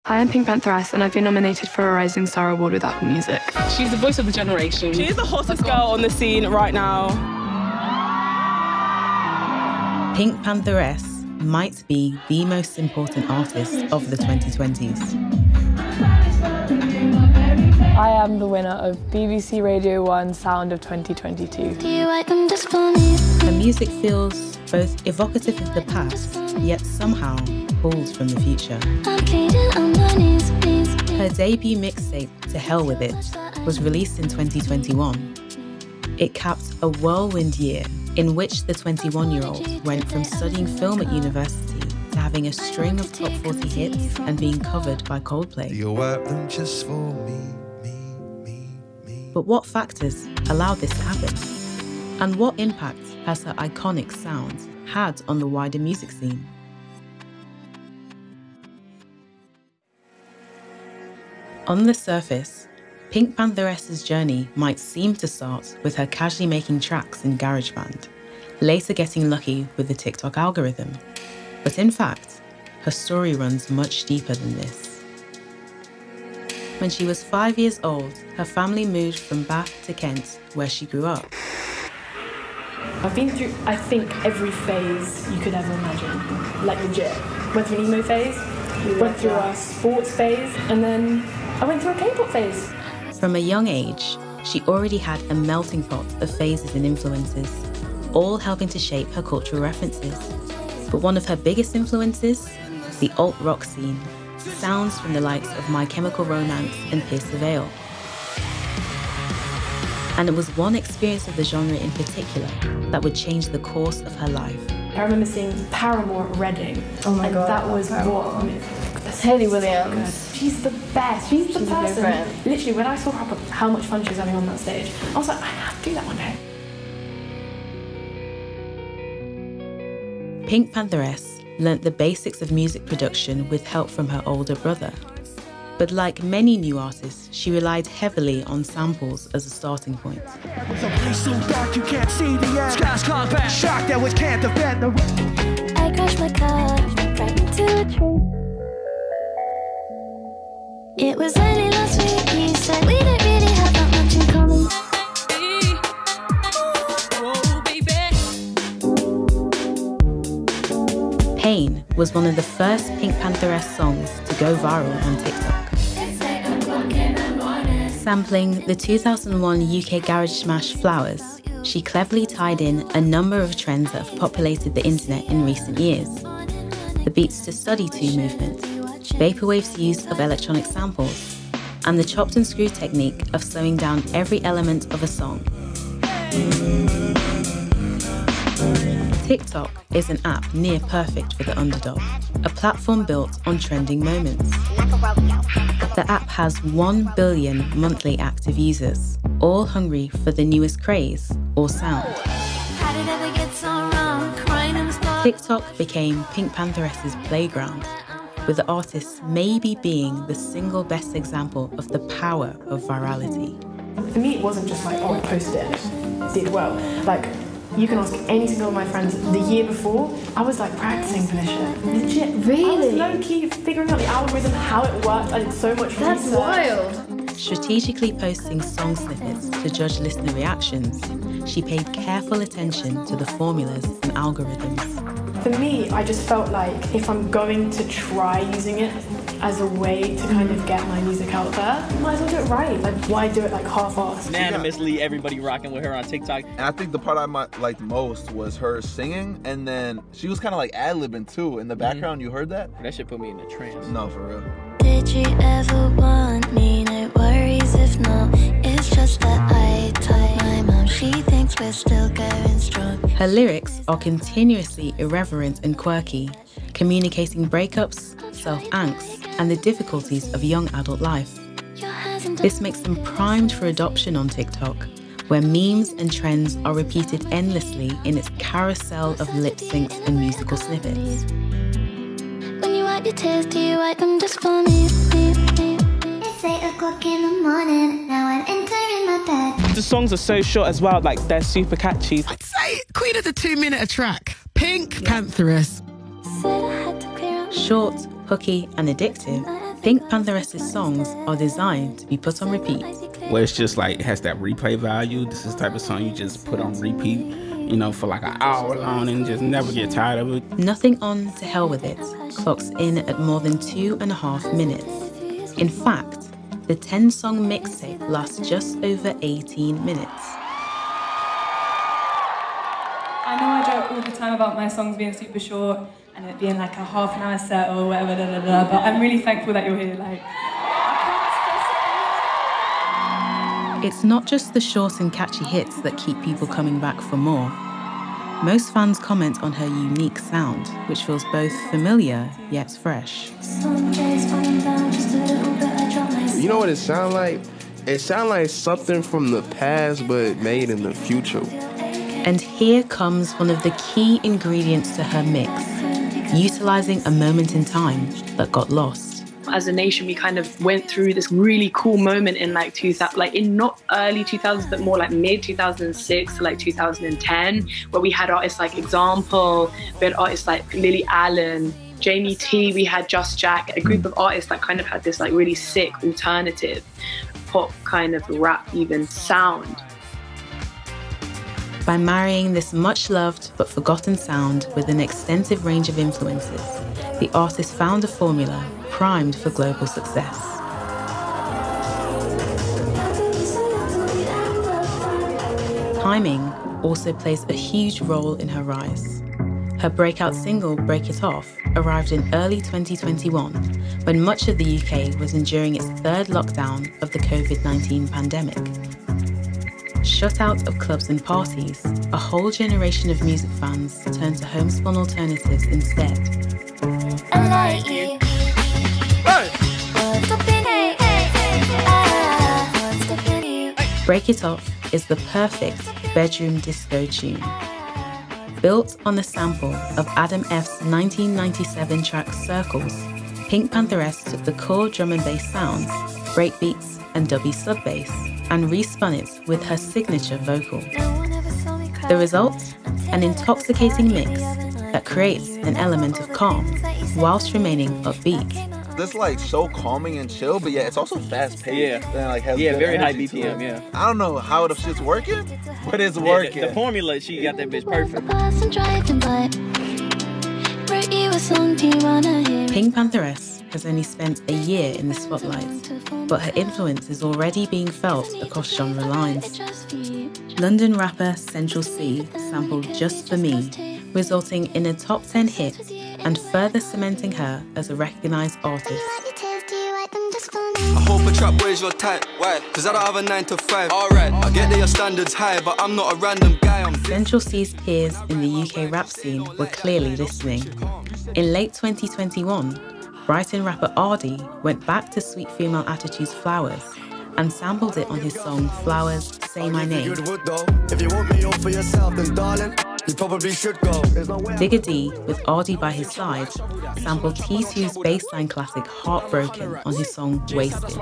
Hi, I'm Pink Pantheress, and I've been nominated for a Rising Star Award with Apple Music. She's the voice of the generation. She is the hottest girl on the scene right now. Pink Pantheress might be the most important artist of the 2020s. I am the winner of BBC Radio 1 Sound of 2022. Her music feels both evocative of the past, yet somehow pulls from the future. Her debut mixtape, To Hell With It, was released in 2021. It capped a whirlwind year in which the 21-year-old went from studying film at university to having a string of top 40 hits and being covered by Coldplay. Just for me. But what factors allowed this to happen? And what impact has her iconic sound had on the wider music scene? On the surface, Pink Pantheress's journey might seem to start with her casually making tracks in GarageBand, later getting lucky with the TikTok algorithm. But in fact, her story runs much deeper than this. When she was 5 years old, her family moved from Bath to Kent, where she grew up. I've been through, I think, every phase you could ever imagine. Like legit. Went through an emo phase, went through a sports phase, and then I went through a K-pop phase. From a young age, she already had a melting pot of phases and influences, all helping to shape her cultural references. But one of her biggest influences? The alt-rock scene. Sounds from the likes of My Chemical Romance and Pierce the Veil. And it was one experience of the genre in particular that would change the course of her life. I remember seeing Paramore at Reading. Oh my God, that was Paramore. what... Hayley Williams. So she's the best. She's the person. Literally, when I saw her, how much fun she was having on that stage, I was like, I have to do that one day. Pink Pantheress learnt the basics of music production with help from her older brother. But like many new artists, she relied heavily on samples as a starting point. I crashed my car right into a tree. It was only last week you said we don't really have that much in common. Pain was one of the first Pink Pantheress songs to go viral on TikTok. Sampling the 2001 UK garage smash Flowers, she cleverly tied in a number of trends that have populated the internet in recent years. The Beats to Study To movement, Vaporwave's use of electronic samples, and the chopped and screwed technique of slowing down every element of a song. TikTok is an app near perfect for the underdog, a platform built on trending moments. The app has 1 billion monthly active users, all hungry for the newest craze or sound. TikTok became Pink Pantheress's playground, with the artist maybe being the single best example of the power of virality. For me, it wasn't just like, oh, I posted it and it did well. Like, you can ask any single of my friends, the year before, I was like practicing for this shit. Legit, Really? I was low-key figuring out the algorithm, how it worked. I did so much research. That's wild. Strategically posting song snippets to judge listener reactions, she paid careful attention to the formulas and algorithms. For me, I just felt like if I'm going to try using it as a way to kind of get my music out there, might as well do it right. Like, why do it like half-assed? Unanimously, everybody rocking with her on TikTok. And I think the part I liked most was her singing, and then she was kind of like ad-libbing too. In the background, you heard that? That shit put me in a trance. No, for real. Did you ever want me? No worries if not. It's just that I told my mom she thinks we're still going strong. Her lyrics are continuously irreverent and quirky, communicating breakups, self-angst, and the difficulties of young adult life. This makes them primed for adoption on TikTok, where memes and trends are repeated endlessly in its carousel of lip syncs and musical snippets. When you wipe your tears, do you wipe them just for me? It's 8 o'clock in the morning, now I'm entering my bed. The songs are so short as well, like they're super catchy. I'd say queen of the 2-minute a track, Pink Pantheress. Said I had to clear up. Short, hooky, and addictive, Pink Pantheress's songs are designed to be put on repeat. Where it's just like, it has that replay value. This is the type of song you just put on repeat, you know, for like an hour long and just never get tired of it. Nothing On to Hell With It clocks in at more than 2.5 minutes. In fact, the 10-song mixtape lasts just over 18 minutes. I know I joke all the time about my songs being super short and it being like a half an hour set or whatever, but I'm really thankful that you're here. Like, it's not just the short and catchy hits that keep people coming back for more. Most fans comment on her unique sound, which feels both familiar yet fresh. You know what it sounds like? It sounds like something from the past, but made in the future. And here comes one of the key ingredients to her mix, utilizing a moment in time that got lost. As a nation, we kind of went through this really cool moment in like 2000, like in not early 2000s, but more like mid 2006 to like 2010, where we had artists like Example, we had artists like Lily Allen, Jamie T, we had Just Jack, a group of artists that kind of had this like really sick alternative pop kind of rap even sound. By marrying this much-loved but forgotten sound with an extensive range of influences, the artist found a formula primed for global success. Timing also plays a huge role in her rise. Her breakout single, Break It Off, arrived in early 2021, when much of the UK was enduring its third lockdown of the COVID-19 pandemic. Shut out of clubs and parties, a whole generation of music fans turned to homespun alternatives instead. Break It Off is the perfect bedroom disco tune. Built on a sample of Adam F's 1997 track Circles, Pink Pantheress took the core drum and bass sounds, breakbeats and dubby sub-bass, and respun it with her signature vocal. The result? An intoxicating mix that creates an element of calm whilst remaining upbeat. This like so calming and chill, but yeah, it's also fast paced. Yeah, and, like, has very high energy BPM. Yeah, I don't know how the shit's working, but it's working. The formula, she got that bitch perfect. Pink Pantheress has only spent a year in the spotlight, but her influence is already being felt across genre lines. London rapper Central C sampled Just For Me, resulting in a top 10 hit and further cementing her as a recognised artist. I hope a trap boys your type, why? Cause I don't have a 9 to 5. Alright, I get that your standards high, but I'm not a random guy. Central C's peers in the UK rap scene were clearly listening. In late 2021, Brighton rapper Ardy went back to Sweet Female Attitude's Flowers and sampled it on his song Flowers, Say My Name. If you want me all for yourself, then darling, you probably should go. Digger D, with Ardy by his side, sampled T2's bassline classic Heartbroken on his song Wasted.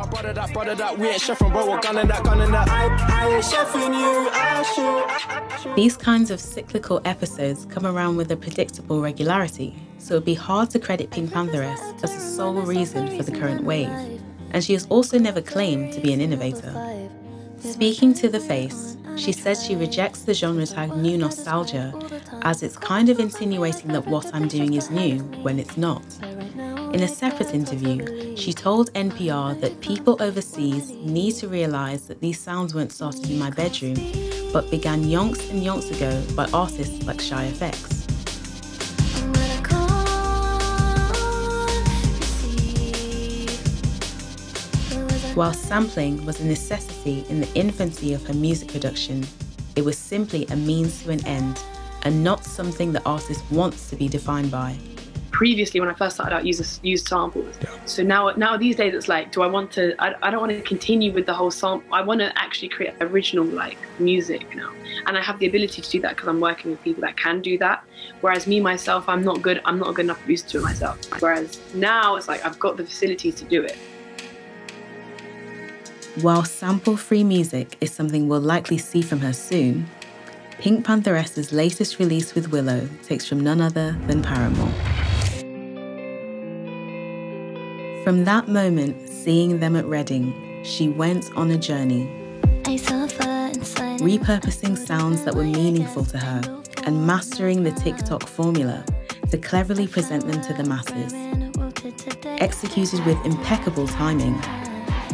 These kinds of cyclical episodes come around with a predictable regularity, so it'd be hard to credit Pink Pantheress as the sole reason for the current wave. And she has also never claimed to be an innovator. Speaking to The Face, she said she rejects the genre tag new nostalgia, as it's kind of insinuating that what I'm doing is new when it's not. In a separate interview, she told NPR that people overseas need to realise that these sounds weren't started in my bedroom, but began yonks and yonks ago by artists like Shy FX. While sampling was a necessity in the infancy of her music production, it was simply a means to an end, and not something the artist wants to be defined by. Previously, when I first started out, used samples. So now these days, it's like, do I want to? I don't want to continue with the whole sample. I want to actually create original like music now, and I have the ability to do that because I'm working with people that can do that. Whereas me myself, I'm not a good enough producer to it myself. Whereas now it's like I've got the facilities to do it. While sample-free music is something we'll likely see from her soon, Pink Pantheress's latest release with Willow takes from none other than Paramore. From that moment, seeing them at Reading, she went on a journey, repurposing sounds that were meaningful to her and mastering the TikTok formula to cleverly present them to the masses. Executed with impeccable timing,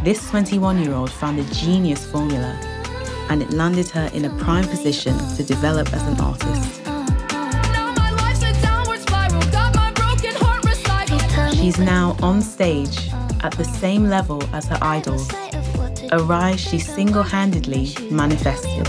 this 21-year-old found a genius formula, and it landed her in a prime position to develop as an artist. She's now on stage at the same level as her idols, a rise she single-handedly manifested.